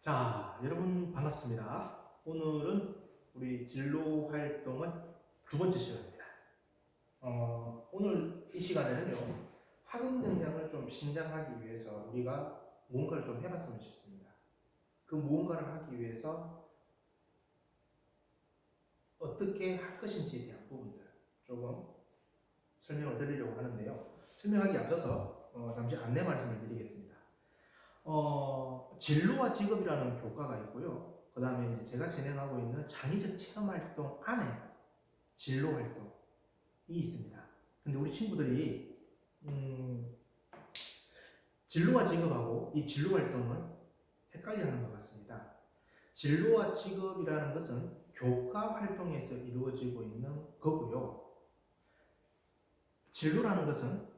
자, 여러분 반갑습니다. 오늘은 우리 진로 활동의 두 번째 시간입니다. 오늘 이 시간에는요, 학업 역량을 좀 신장하기 위해서 우리가 무언가를 좀 해봤으면 싶습니다. 그 무언가를 하기 위해서 어떻게 할 것인지에 대한 부분들 조금 설명을 드리려고 하는데요. 설명하기 앞서서 잠시 안내 말씀을 드리겠습니다. 진로와 직업이라는 교과가 있고요. 그 다음에 이제 제가 진행하고 있는 창의적 체험 활동 안에 진로 활동이 있습니다. 근데 우리 친구들이 진로와 직업하고 이 진로 활동을 헷갈려하는 것 같습니다. 진로와 직업이라는 것은 교과 활동에서 이루어지고 있는 거고요. 진로라는 것은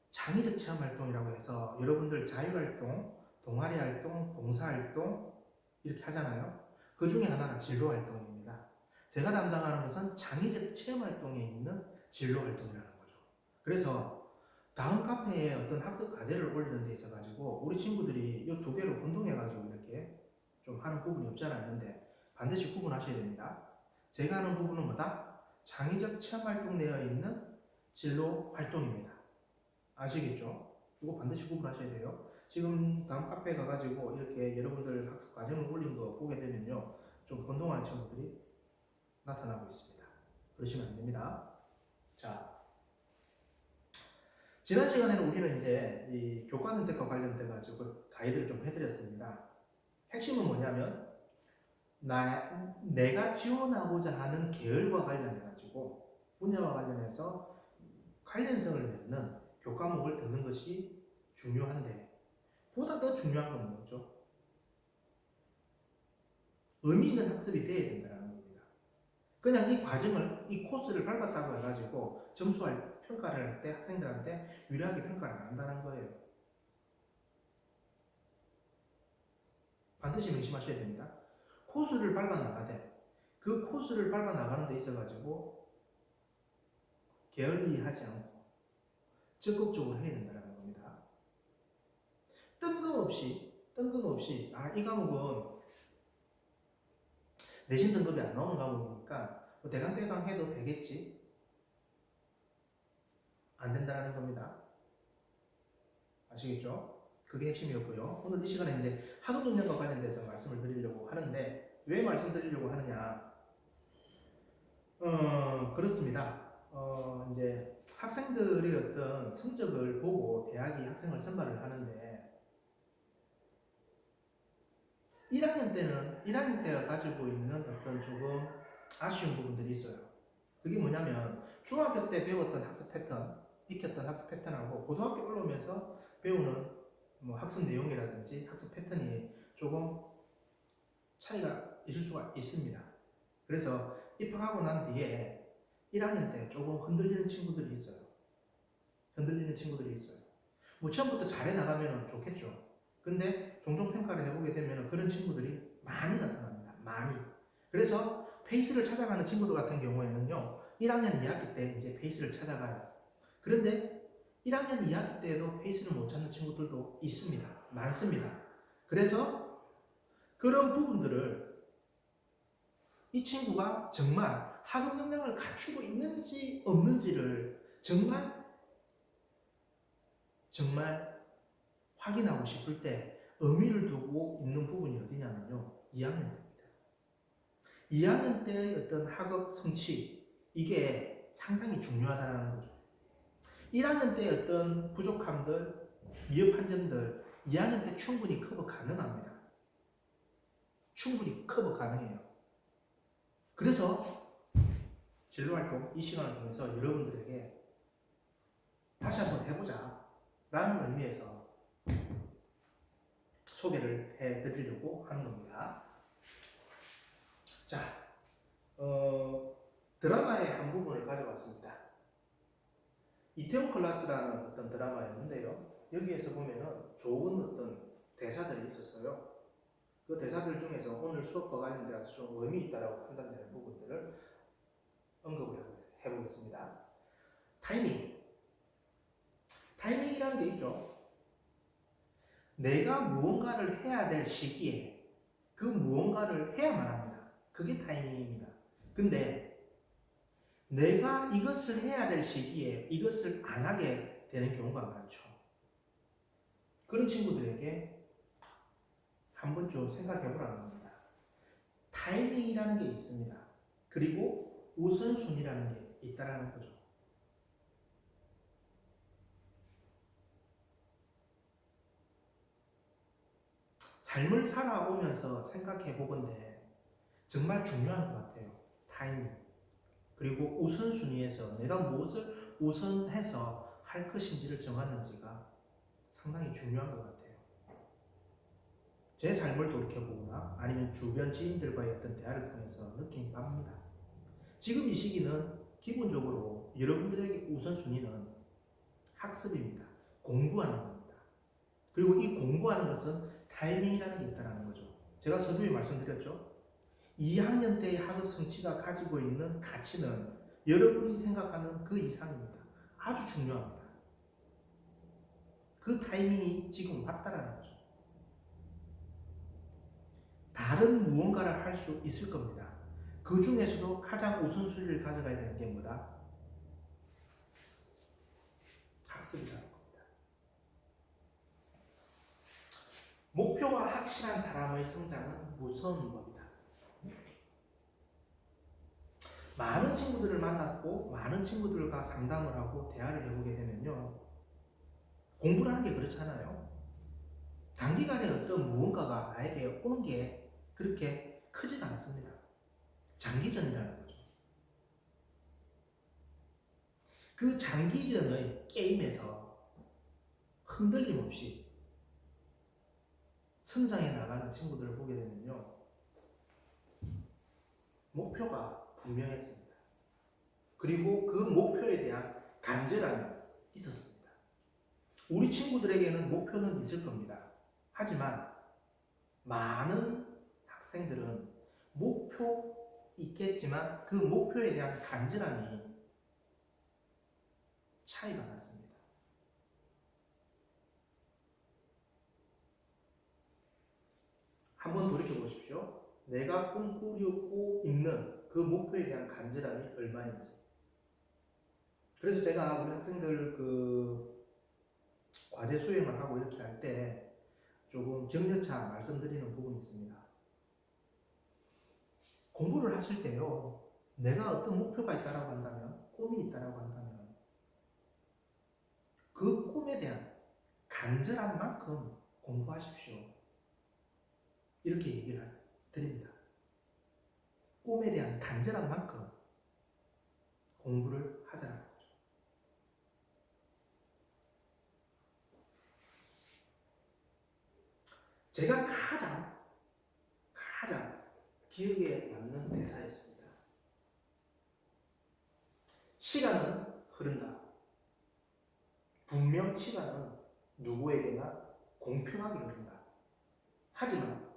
창의적 체험 활동이라고 해서 여러분들 자율활동, 동아리 활동, 봉사활동 이렇게 하잖아요. 그 중에 하나가 진로 활동입니다. 제가 담당하는 것은 창의적 체험 활동에 있는 진로 활동이라는 거죠. 그래서 다음 카페에 어떤 학습 과제를 올리는 데 있어 가지고 우리 친구들이 이 두 개를 혼동해 가지고 이렇게 좀 하는 부분이 없지 않아 있는데 반드시 구분하셔야 됩니다. 제가 하는 부분은 뭐다? 창의적 체험 활동 내에 있는 진로 활동입니다. 아시겠죠? 이거 반드시 구분하셔야 돼요. 지금 다음 카페에 가가지고 이렇게 여러분들 학습 과정을 올린 거 보게 되면요, 좀 혼동하는 친구들이 나타나고 있습니다. 그러시면 안 됩니다. 자, 지난 시간에는 우리는 이제 이 교과 선택과 관련돼 가지고 가이드를 좀 해드렸습니다. 핵심은 뭐냐면 내가 지원하고자 하는 계열과 관련해 가지고 분야와 관련해서 관련성을 맺는 교과목을 듣는 것이 중요한데 보다 더 중요한 건 뭐죠? 의미 있는 학습이 돼야 된다는 겁니다. 그냥 이 과정을, 이 코스를 밟았다고 해가지고 평가를 할 때 학생들한테 유리하게 평가를 안 한다는 거예요. 반드시 명심하셔야 됩니다. 코스를 밟아 나가되 그 코스를 밟아 나가는 데 있어가지고 게을리하지 않고 적극적으로 해야 된다는 겁니다. 뜬금없이 이 과목은 내신 등급이 안 나오는 과목이니까 뭐 대강 해도 되겠지? 안 된다는 겁니다. 아시겠죠? 그게 핵심이었고요. 오늘 이 시간에 이제 학업 역량과 관련돼서 말씀을 드리려고 하는데 왜 말씀드리려고 하느냐? 그렇습니다. 이제 학생들의 어떤 성적을 보고 대학이 학생을 선발을 하는데 1학년 때가 가지고 있는 어떤 조금 아쉬운 부분들이 있어요. 그게 뭐냐면 중학교 때 배웠던 학습 패턴, 익혔던 학습 패턴하고 고등학교 올라오면서 배우는 뭐 학습 내용이라든지 학습 패턴이 조금 차이가 있을 수가 있습니다. 그래서 입학하고 난 뒤에 1학년 때 조금 흔들리는 친구들이 있어요. 뭐 처음부터 잘해 나가면 좋겠죠. 근데 종종 평가를 해보게 되면 그런 친구들이 많이 나타납니다. 많이. 그래서 페이스를 찾아가는 친구들 같은 경우에는요, 1학년 2학기 때 이제 페이스를 찾아가요. 그런데 1학년 2학기 때에도 페이스를 못 찾는 친구들도 있습니다. 많습니다. 그래서 그런 부분들을 이 친구가 정말 학업 역량을 갖추고 있는지 없는지를 정말 확인하고 싶을 때 의미를 두고 있는 부분이 어디냐면요, 2학년 때입니다. 2학년 때의 어떤 학업 성취, 이게 상당히 중요하다는 거죠. 1학년 때 어떤 부족함들, 미흡한 점들 2학년 때 충분히 커버 가능합니다. 충분히 커버 가능해요. 그래서 진로활동 이 시간을 통해서 여러분들에게 다시 한번 해보자 라는 의미에서 소개를 해드리려고 하는 겁니다. 자, 드라마의 한 부분을 가져왔습니다. 이태원 클라스라는 어떤 드라마였는데요. 여기에서 보면은 좋은 어떤 대사들이 있었어요. 그 대사들 중에서 오늘 수업과 관련돼서 좀 의미 있다라고 판단되는 부분들을 언급을 해보겠습니다. 타이밍이라는 게 있죠. 내가 무언가를 해야 될 시기에 그 무언가를 해야만 합니다. 그게 타이밍입니다. 근데 내가 이것을 해야 될 시기에 이것을 안 하게 되는 경우가 많죠. 그런 친구들에게 한번 좀 생각해 보라는 겁니다. 타이밍이라는 게 있습니다. 그리고 우선순위라는 게 있다라는 거죠. 삶을 살아오면서 생각해 보건데 정말 중요한 것 같아요. 타이밍. 그리고 우선순위에서 내가 무엇을 우선해서 할 것인지를 정하는지가 상당히 중요한 것 같아요. 제 삶을 돌이켜보거나 아니면 주변 지인들과의 어떤 대화를 통해서 느낀 바입니다. 지금 이 시기는 기본적으로 여러분들에게 우선순위는 학습입니다. 공부하는 겁니다. 그리고 이 공부하는 것은 타이밍이라는 게 있다는 거죠. 제가 서두에 말씀드렸죠. 2학년 때의 학업 성취가 가지고 있는 가치는 여러분이 생각하는 그 이상입니다. 아주 중요합니다. 그 타이밍이 지금 왔다라는 거죠. 다른 무언가를 할 수 있을 겁니다. 그 중에서도 가장 우선순위를 가져가야 되는 게 뭐다? 학습이라는 겁니다. 목표가 확실한 사람의 성장은 무서운 법이다. 많은 친구들을 만났고 많은 친구들과 상담을 하고 대화를 해보게 되면요, 공부라는 게 그렇잖아요. 단기간에 어떤 무언가가 나에게 오는 게 그렇게 크지가 않습니다. 장기전이라는 거죠. 그 장기전의 게임에서 흔들림 없이 성장해 나가는 친구들을 보게 되면요, 목표가 분명했습니다. 그리고 그 목표에 대한 간절함이 있었습니다. 우리 친구들에게는 목표는 있을 겁니다. 하지만 많은 학생들은 목표 있겠지만 그 목표에 대한 간절함이 차이가 났습니다. 한번 돌이켜 보십시오. 내가 꿈꾸려고 있는 그 목표에 대한 간절함이 얼마인지. 그래서 제가 우리 학생들 그 과제 수행을 하고 이렇게 할 때 조금 격려차 말씀드리는 부분이 있습니다. 공부를 하실 때요, 내가 어떤 목표가 있다라고 한다면, 꿈이 있다라고 한다면 그 꿈에 대한 간절한 만큼 공부하십시오. 이렇게 얘기를 드립니다. 꿈에 대한 간절한 만큼 공부를 하자는 거죠. 제가 가장 기억에 남는 대사였습니다. 시간은 흐른다. 분명 시간은 누구에게나 공평하게 흐른다. 하지만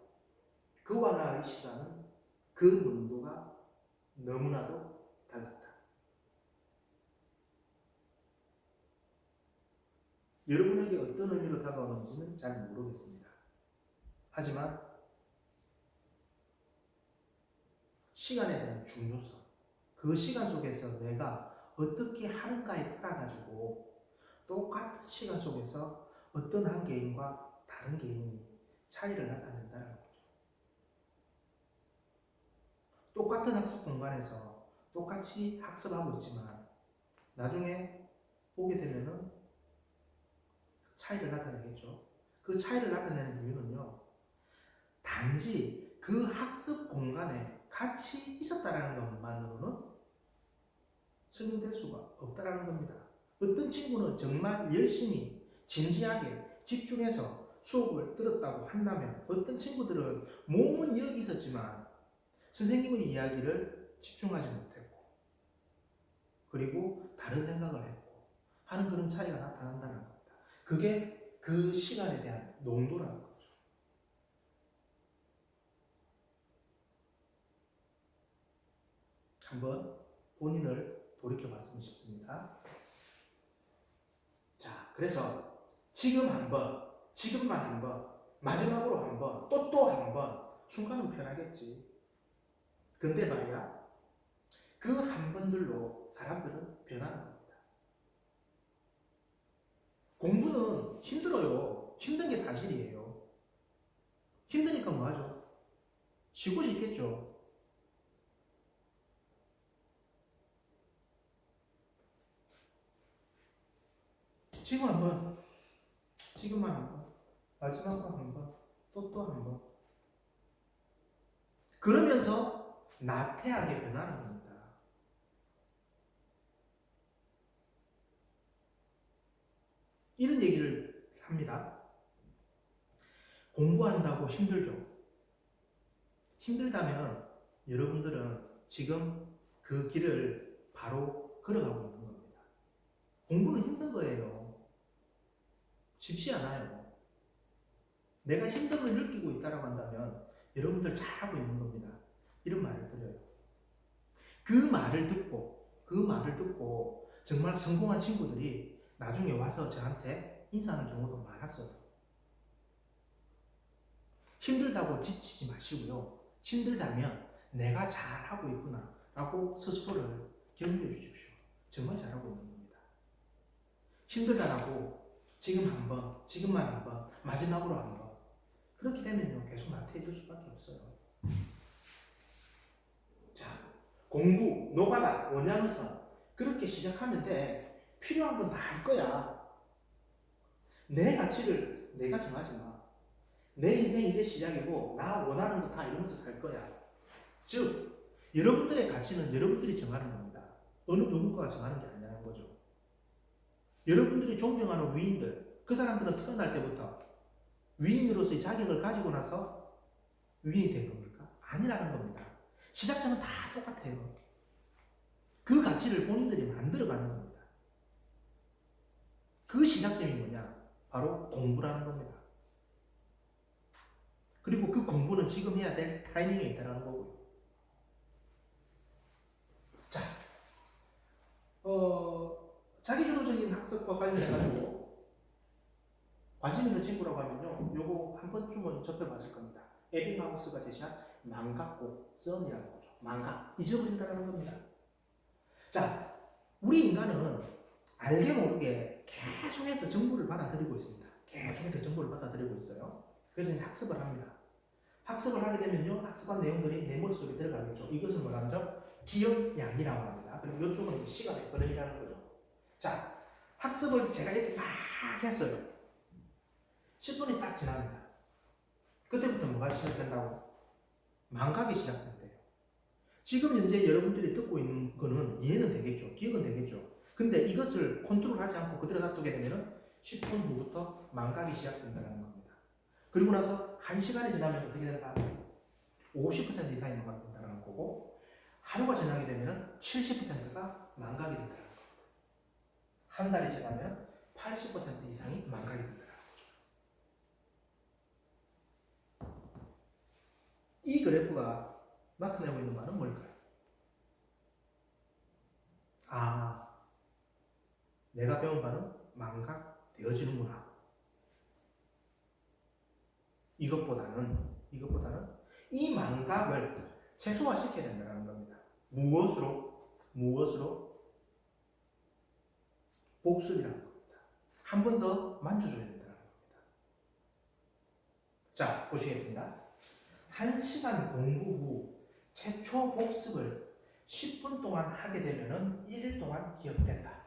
그와 나의 시간은 그 농도가 너무나도 달랐다. 여러분에게 어떤 의미로 다가오는지는 잘 모르겠습니다. 하지만 시간에 대한 중요성, 그 시간 속에서 내가 어떻게 하는가에 따라 가지고 똑같은 시간 속에서 어떤 한 개인과 다른 개인이 차이를 나타낸다는 거죠. 똑같은 학습 공간에서 똑같이 학습하고 있지만 나중에 보게 되면은 차이를 나타내겠죠. 그 차이를 나타내는 이유는요, 단지 그 학습 공간에 같이 있었다라는 것만으로는 설명될 수가 없다라는 겁니다. 어떤 친구는 정말 열심히 진지하게 집중해서 수업을 들었다고 한다면 어떤 친구들은 몸은 여기 있었지만 선생님의 이야기를 집중하지 못했고 그리고 다른 생각을 했고 하는 그런 차이가 나타난다는 겁니다. 그게 그 시간에 대한 농도라는 거죠. 한번 본인을 돌이켜봤으면 싶습니다. 자, 그래서 지금만 한번, 마지막으로 한번, 또 한 번 순간은 편하겠지. 근데 말이야, 그 한 번들로 사람들은 변하는 겁니다. 공부는 힘들어요. 힘든 게 사실이에요. 힘드니까 뭐 하죠? 쉬고 싶겠죠. 지금 한번, 지금만 한번, 마지막으로 한번, 또 한번. 그러면서 나태하게 변하는 겁니다. 이런 얘기를 합니다. 공부한다고 힘들죠. 힘들다면 여러분들은 지금 그 길을 바로 걸어가고 있는 겁니다. 공부는 힘든 거예요. 쉽지 않아요. 내가 힘듦을 느끼고 있다고 한다면 여러분들 잘하고 있는 겁니다. 이런 말을 드려요. 그 말을 듣고 정말 성공한 친구들이 나중에 와서 저한테 인사하는 경우도 많았어요. 힘들다고 지치지 마시고요. 힘들다면 내가 잘하고 있구나 라고 스스로를 격려해 주십시오. 정말 잘하고 있는 겁니다. 힘들다라고 지금만 한번, 마지막으로 한번 그렇게 되면요 계속 나태해질 수밖에 없어요. 자, 공부, 노가다, 원양의성 그렇게 시작하면 돼. 필요한 건 다 할 거야. 내 가치를 내가 정하지 마. 내 인생 이제 시작이고 나 원하는 거 다 이루면서 살 거야. 즉 여러분들의 가치는 여러분들이 정하는 겁니다. 어느 누군가가 정하는 게 아니라는 거죠. 여러분들이 존경하는 위인들, 그 사람들은 태어날 때부터 위인으로서의 자격을 가지고 나서 위인이 된 겁니까? 아니라는 겁니다. 시작점은 다 똑같아요. 그 가치를 본인들이 만들어가는 겁니다. 그 시작점이 뭐냐? 바로 공부라는 겁니다. 그리고 그 공부는 지금 해야 될 타이밍에 있다는 거고요. 자, 자기주도적인 학습과 관련해가지고 관심 있는 친구라고 하면요, 요거 한 번쯤은 접해봤을 겁니다. 에빙하우스가 제시한 망각고 썬이라는 거죠. 망각, 잊어버린다는 겁니다. 자, 우리 인간은 알게 모르게 계속해서 정보를 받아들이고 있습니다. 계속해서 정보를 받아들이고 있어요. 그래서 이제 학습을 합니다. 학습을 하게 되면요, 학습한 내용들이 내 머릿속에 들어가겠죠. 이것을 뭐라 하죠? 기억량이라고 합니다. 그리고 이쪽은 시간의 흐름이라는 거죠. 자, 학습을 제가 이렇게 막 했어요. 10분이 딱 지납니다. 그때부터 뭐가 시작된다고? 망각이 시작된대요. 지금 현재 여러분들이 듣고 있는 거는 이해는 되겠죠. 기억은 되겠죠. 근데 이것을 컨트롤하지 않고 그대로 놔두게 되면 10분 후부터 망각이 시작된다는 겁니다. 그리고 나서 1시간이 지나면 어떻게 된다? 50% 이상이 망각된다는 거고, 하루가 지나게 되면 70%가 망각이 된다는 겁니다. 한 달이 지나면 80% 이상이 망각이 된다는 거죠. 이 그래프가 나타내고 있는 바는 뭘까요? 아, 내가 배운 바는 망각되어지는구나. 이것보다는 이 망각을 최소화시켜야 된다는 겁니다. 무엇으로? 복습이라는 겁니다. 한 번 더 만져줘야 된다는 겁니다. 자, 보시겠습니다. 1시간 공부 후 최초 복습을 10분 동안 하게 되면 1일 동안 기억된다.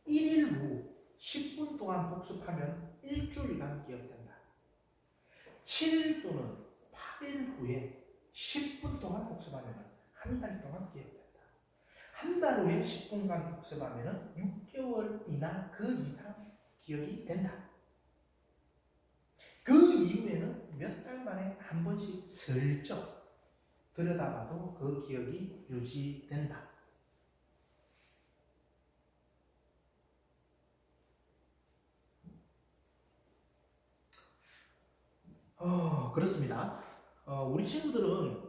1일 후 10분 동안 복습하면 일주일간 기억된다. 7일 또는 8일 후에 10분 동안 복습하면 한 달 동안 기억된다. 한 달 후에 10분간 복습하면 6개월이나 그 이상 기억이 된다. 그 이후에는 몇 달 만에 한 번씩 슬쩍 들여다봐도 그 기억이 유지된다. 그렇습니다. 우리 친구들은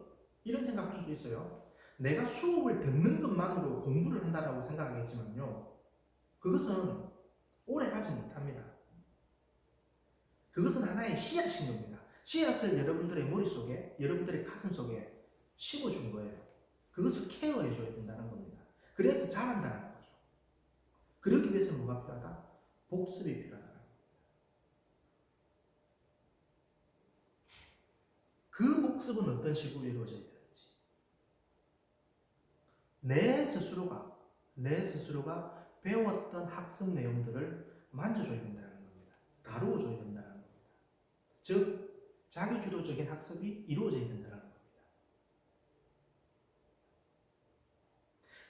이런 생각할 수도 있어요. 내가 수업을 듣는 것만으로 공부를 한다고 생각하겠지만요. 그것은 오래 가지 못합니다. 그것은 하나의 씨앗인 겁니다. 씨앗을 여러분들의 머릿속에, 여러분들의 가슴속에 심어준 거예요. 그것을 케어해줘야 된다는 겁니다. 그래서 자란다는 거죠. 그러기 위해서는 뭐가 필요하다? 복습이 필요하다. 그 복습은 어떤 식으로 이루어져야 되는지. 내 스스로가 배웠던 학습 내용들을 만져줘야 된다는 겁니다. 다루어줘야 된다는 겁니다. 즉, 자기주도적인 학습이 이루어져야 된다는 겁니다.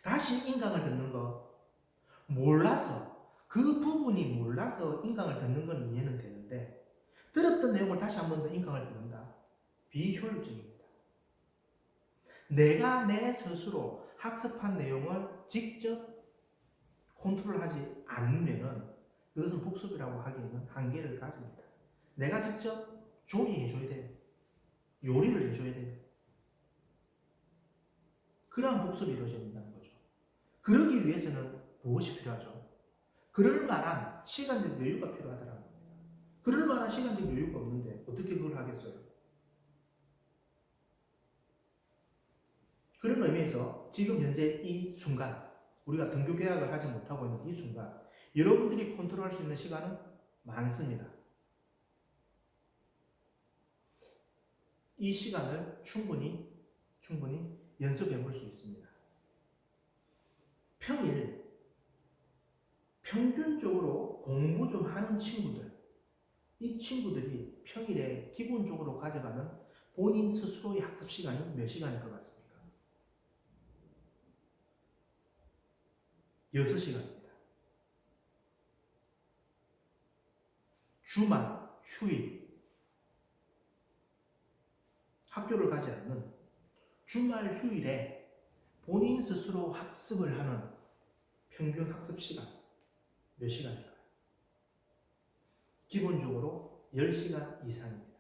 다시 인강을 듣는 거, 몰라서, 그 부분이 몰라서 인강을 듣는 건 이해는 되는데, 들었던 내용을 다시 한 번 더 인강을 듣는다. 비효율적입니다. 내가 내 스스로 학습한 내용을 직접 컨트롤하지 않으면 그것은 복습이라고 하기에는 한계를 가집니다. 내가 직접 조리해줘야 돼요. 요리를 해줘야 돼요. 그러한 복습이 이루어져야 된다는 거죠. 그러기 위해서는 무엇이 필요하죠? 그럴 만한 시간적 여유가 필요하다는 겁니다. 그럴 만한 시간적 여유가 없는데 어떻게 그걸 하겠어요? 그런 의미에서 지금 현재 이 순간, 우리가 등교 계약을 하지 못하고 있는 이 순간, 여러분들이 컨트롤할 수 있는 시간은 많습니다. 이 시간을 충분히 연습해 볼 수 있습니다. 평균적으로 공부 좀 하는 친구들, 이 친구들이 평일에 기본적으로 가져가는 본인 스스로의 학습 시간이 몇 시간일 것 같습니까? 6시간입니다. 주말, 휴일, 학교를 가지 않는 주말, 휴일에 본인 스스로 학습을 하는 평균 학습 시간 몇 시간일까요? 기본적으로 10시간 이상입니다.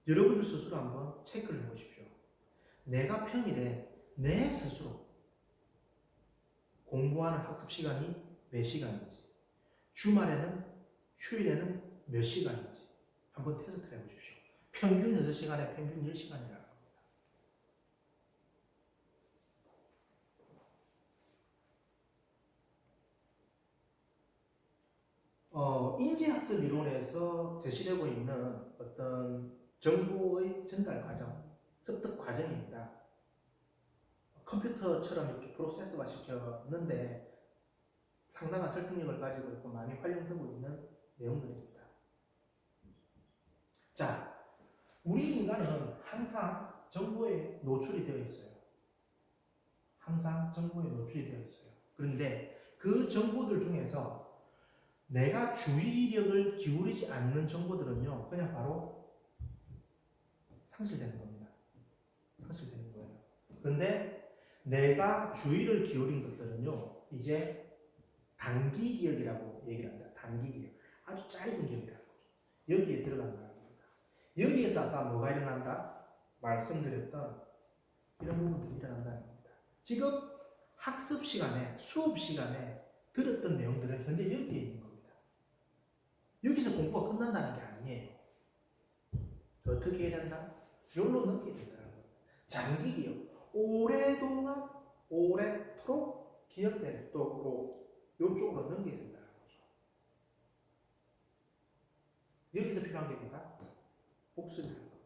여러분들 스스로 한번 체크를 해보십시오. 내가 평일에 내 스스로 공부하는 학습 시간이 몇 시간인지, 주말에는, 휴일에는 몇 시간인지 한번 테스트를 해보십시오. 평균 6시간에 평균 10시간이라는 겁니다. 인지학습 이론에서 제시되고 있는 어떤 정보의 전달 과정, 습득 과정입니다. 컴퓨터처럼 이렇게 프로세스화 시켰는데 상당한 설득력을 가지고 있고 많이 활용되고 있는 내용들입니다. 자, 우리 인간은 항상 정보에 노출이 되어 있어요. 항상 정보에 노출이 되어 있어요. 그런데 그 정보들 중에서 내가 주의력을 기울이지 않는 정보들은요, 그냥 바로 상실되는 겁니다. 상실되는 거예요. 근데 내가 주의를 기울인 것들은요, 이제 단기 기억이라고 얘기를 합니다. 단기 기억. 아주 짧은 기억이라는 거죠. 여기에 들어간다는 겁니다. 여기에서 아까 뭐가 일어난다? 말씀드렸던 이런 부분들이 일어난다는 겁니다. 지금 학습 시간에, 수업 시간에 들었던 내용들은 현재 여기에 있는 겁니다. 여기서 공부가 끝난다는 게 아니에요. 어떻게 해야 된다? 여기로 넘겨야 된다는 겁니다. 장기 기억. 오랫동안, 오래도록 기억될 쪽으로, 이쪽으로 넘겨야 된다는 거죠. 여기서 필요한 게 뭐다? 복습이라는 겁니다.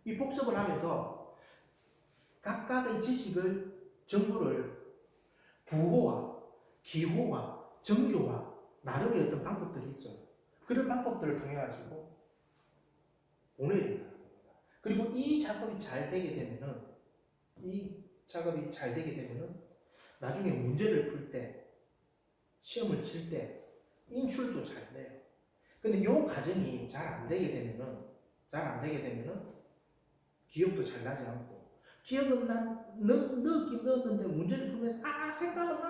이 복습을 하면서 각각의 지식을, 정보를 부호화, 기호화, 정교화, 나름의 어떤 방법들이 있어요. 그런 방법들을 통해 가지고 보내야 된다는 겁니다. 그리고 이 작업이 잘 되게 되면은 나중에 문제를 풀 때, 시험을 칠 때 인출도 잘 돼요. 근데 이 과정이 잘 안 되게 되면은 기억도 잘 나지 않고, 기억은 넣긴 넣었는데 문제를 풀면서 생각은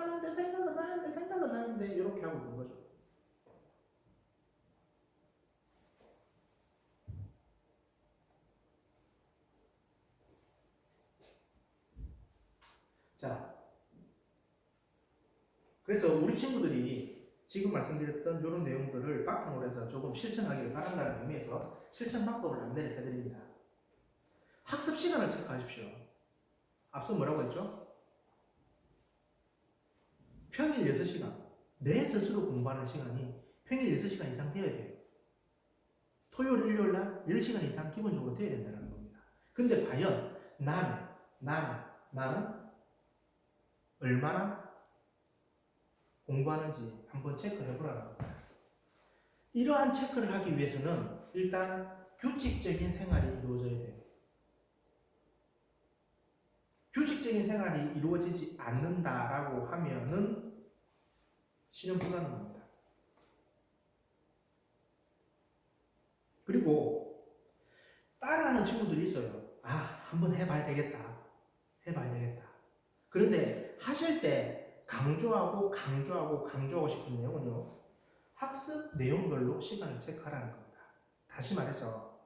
나는데 이렇게 하고 있는 거죠. 자, 그래서 우리 친구들이 지금 말씀드렸던 이런 내용들을 바탕으로 해서 조금 실천하기를 바란다는 의미에서 실천 방법을 안내를 해드립니다. 학습 시간을 체크하십시오. 앞서 뭐라고 했죠? 평일 6시간, 내 스스로 공부하는 시간이 평일 6시간 이상 되어야 돼요. 토요일, 일요일 날 10시간 이상 기본적으로 돼야 된다는 겁니다. 근데 과연 나는 얼마나 공부하는지 한번 체크해 보라는 겁니다. 이러한 체크를 하기 위해서는 일단 규칙적인 생활이 이루어져야 돼요. 규칙적인 생활이 이루어지지 않는다라고 하면은 실현 불가능합니다. 그리고 따라하는 친구들이 있어요. 한번 해봐야 되겠다. 그런데 하실 때 강조하고 싶은 내용은요. 학습 내용별로 시간을 체크하라는 겁니다. 다시 말해서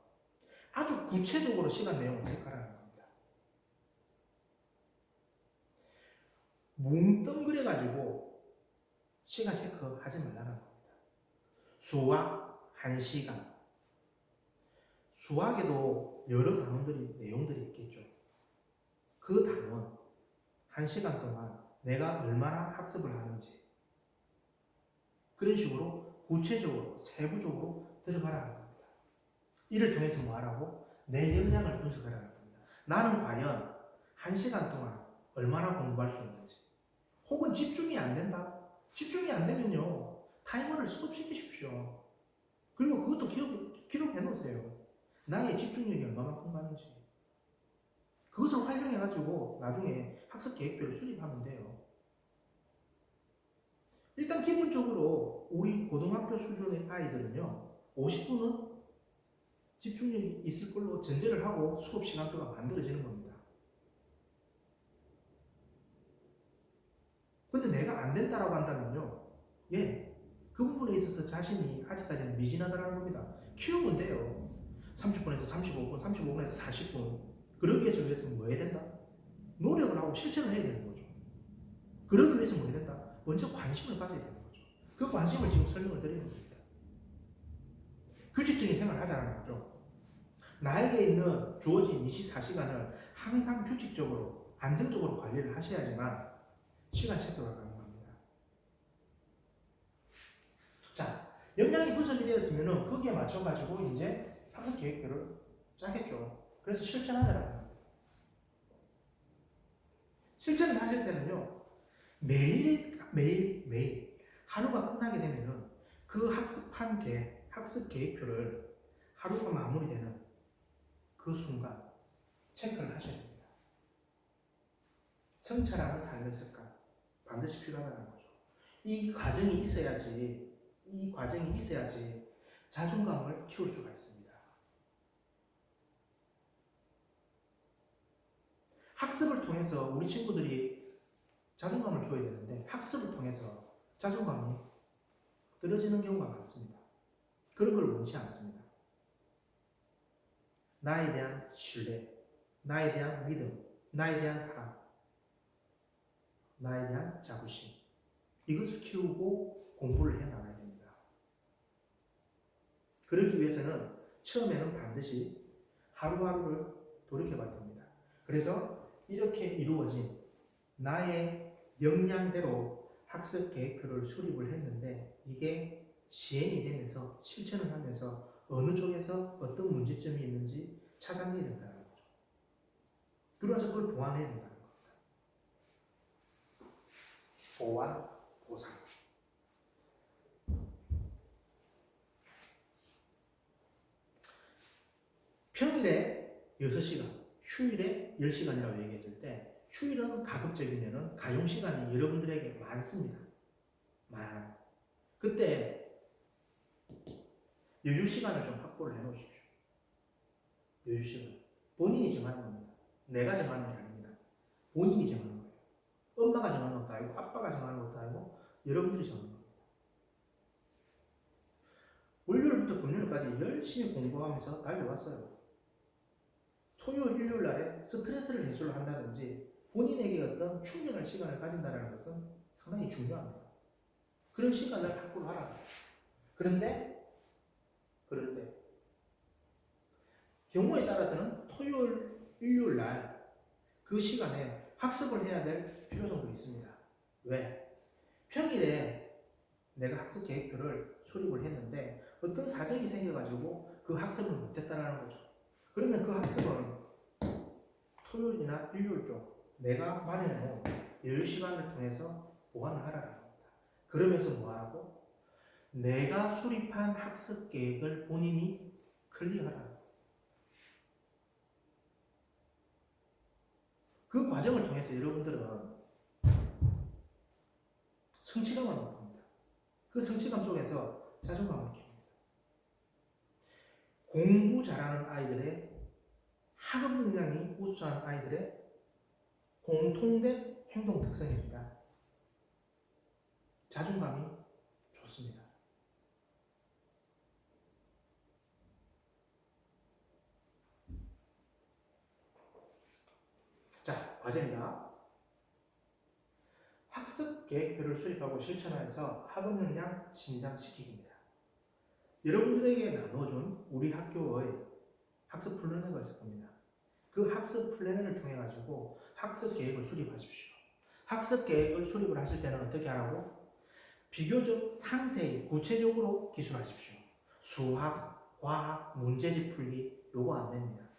아주 구체적으로 시간 내용을 체크하라는 겁니다. 뭉뚱그려가지고 시간 체크하지 말라는 겁니다. 수학 1시간. 수학에도 여러 단원들이 내용들이 있겠죠. 그 단원 1시간 동안 내가 얼마나 학습을 하는지 그런 식으로 구체적으로 세부적으로 들어가라는 겁니다. 이를 통해서 뭐하라고? 내 역량을 분석하라는 겁니다. 나는 과연 1시간 동안 얼마나 공부할 수 있는지, 혹은 집중이 안 된다? 집중이 안 되면요 타이머를 스톱시키십시오. 그리고 그것도 기록해 놓으세요. 나의 집중력이 얼마만큼 가는지. 그것을 활용해가지고 나중에 학습 계획표를 수립하면 돼요. 일단 기본적으로 우리 고등학교 수준의 아이들은요 50분은 집중력이 있을 걸로 전제를 하고 수업 시간표가 만들어지는 겁니다. 근데 내가 안 된다라고 한다면요 그 부분에 있어서 자신이 아직까지는 미진하다는 겁니다. 키우면 돼요. 30분에서 35분, 35분에서 40분. 그러기 위해서 뭐 해야 된다? 노력을 하고 실천을 해야 되는 거죠. 그러기 위해서 뭐 해야 된다? 먼저 관심을 가져야 되는 거죠. 그 관심을 지금 설명을 드리는 겁니다. 규칙적인 생활을 하자는 거죠. 나에게 있는 주어진 24시간을 항상 규칙적으로, 안정적으로 관리를 하셔야지만 시간 체크가 가능합니다. 자, 역량이 분석이 되었으면 거기에 맞춰가지고 이제 학습 계획표를 짜겠죠. 그래서 실천하자는 겁니다. 실천을 하실 때는요, 매일 하루가 끝나게 되면은 그 학습 계획표를 하루가 마무리되는 그 순간 체크를 하셔야 됩니다. 성찰하는 삶의 습관 반드시 필요하다는 거죠. 이 과정이 있어야지 자존감을 키울 수가 있습니다. 학습을 통해서 우리 친구들이 자존감을 키워야 되는데 학습을 통해서 자존감이 떨어지는 경우가 많습니다. 그런 걸 원치 않습니다. 나에 대한 신뢰, 나에 대한 믿음, 나에 대한 사랑, 나에 대한 자부심, 이것을 키우고 공부를 해나가야 됩니다. 그러기 위해서는 처음에는 반드시 하루하루를 돌이켜봐야 됩니다. 그래서 이렇게 이루어진 나의 역량대로 학습 계획표를 수립을 했는데 이게 시행이 되면서 실천을 하면서 어느 쪽에서 어떤 문제점이 있는지 찾아내야 된다는 거죠. 그래서 그걸 보완해야 된다는 겁니다. 보완, 보상. 평일에 6시간, 휴일에 10시간이라고 얘기했을 때 휴일은 가급적이면 가용시간이 여러분들에게 많습니다. 그때 여유시간을 좀 확보를 해놓으십시오. 여유시간. 본인이 정하는 겁니다. 내가 정하는 게 아닙니다. 본인이 정하는 거예요. 엄마가 정하는 것도 아니고 아빠가 정하는 것도 아니고 여러분들이 정하는 겁니다. 월요일부터 금요일까지 열심히 공부하면서 달려왔어요. 토요일, 일요일 날에 스트레스를 해소를 한다든지 본인에게 어떤 충전할 시간을 가진다는 것은 상당히 중요합니다. 그런 시간을 확보를 하라. 그런데 경우에 따라서는 토요일, 일요일 날 그 시간에 학습을 해야 될 필요성도 있습니다. 왜? 평일에 내가 학습 계획표를 수립을 했는데 어떤 사정이 생겨가지고 그 학습을 못했다라는 거죠. 그러면 그 학습은 토요일이나 일요일 쪽 내가 마련해놓은 여유 시간을 통해서 보완을 하라는 겁니다. 그러면서 뭐하라고? 내가 수립한 학습 계획을 본인이 클리어하라. 그 과정을 통해서 여러분들은 성취감을 얻습니다. 그 성취감 속에서 자존감을 키웁니다. 공부 잘하는 아이들의 학업 역량이 우수한 아이들의 공통된 행동 특성입니다. 자존감이 좋습니다. 자, 과제입니다. 학습 계획표를 수립하고 실천하여서 학업 역량 신장시키기입니다. 여러분들에게 나눠준 우리 학교의 학습 플래너가 있을 겁니다. 그 학습 플래너를 통해 가지고 학습 계획을 수립하십시오. 학습 계획을 수립을 하실 때는 어떻게 하라고? 비교적 상세히 구체적으로 기술하십시오. 수학, 과학, 문제집 풀기 요거 안 됩니다.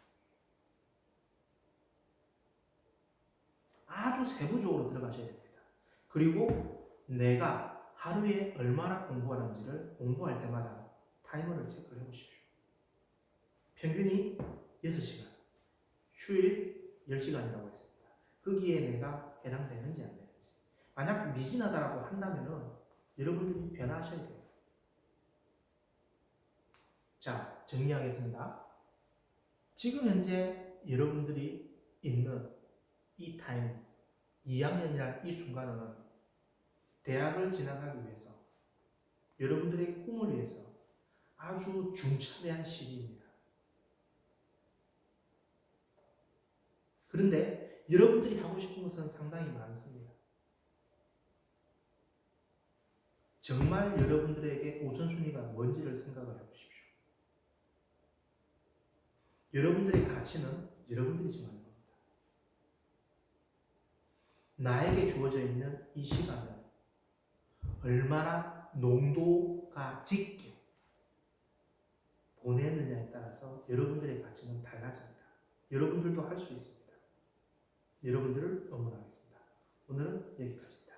아주 세부적으로 들어가셔야 됩니다. 그리고 내가 하루에 얼마나 공부하는지를 공부할 때마다 타이머를 체크를 해보십시오. 평균이 6시간, 휴일 10시간이라고 했습니다. 거기에 내가 해당되는지 안 되는지. 만약 미진하다라고 한다면 여러분들이 변화하셔야 돼요. 자, 정리하겠습니다. 지금 현재 여러분들이 있는 이 타이밍, 2학년이란 이 순간은 대학을 진학하기 위해서 여러분들의 꿈을 위해서 아주 중차대한 시기입니다. 그런데 여러분들이 하고 싶은 것은 상당히 많습니다. 정말 여러분들에게 우선순위가 뭔지를 생각을 해보십시오. 여러분들의 가치는 여러분들이 정하는 겁니다. 나에게 주어져 있는 이 시간을 얼마나 농도가 짙게 보내느냐에 따라서 여러분들의 가치는 달라집니다. 여러분들도 할 수 있습니다. 여러분들을 응원하겠습니다. 오늘은 여기까지입니다.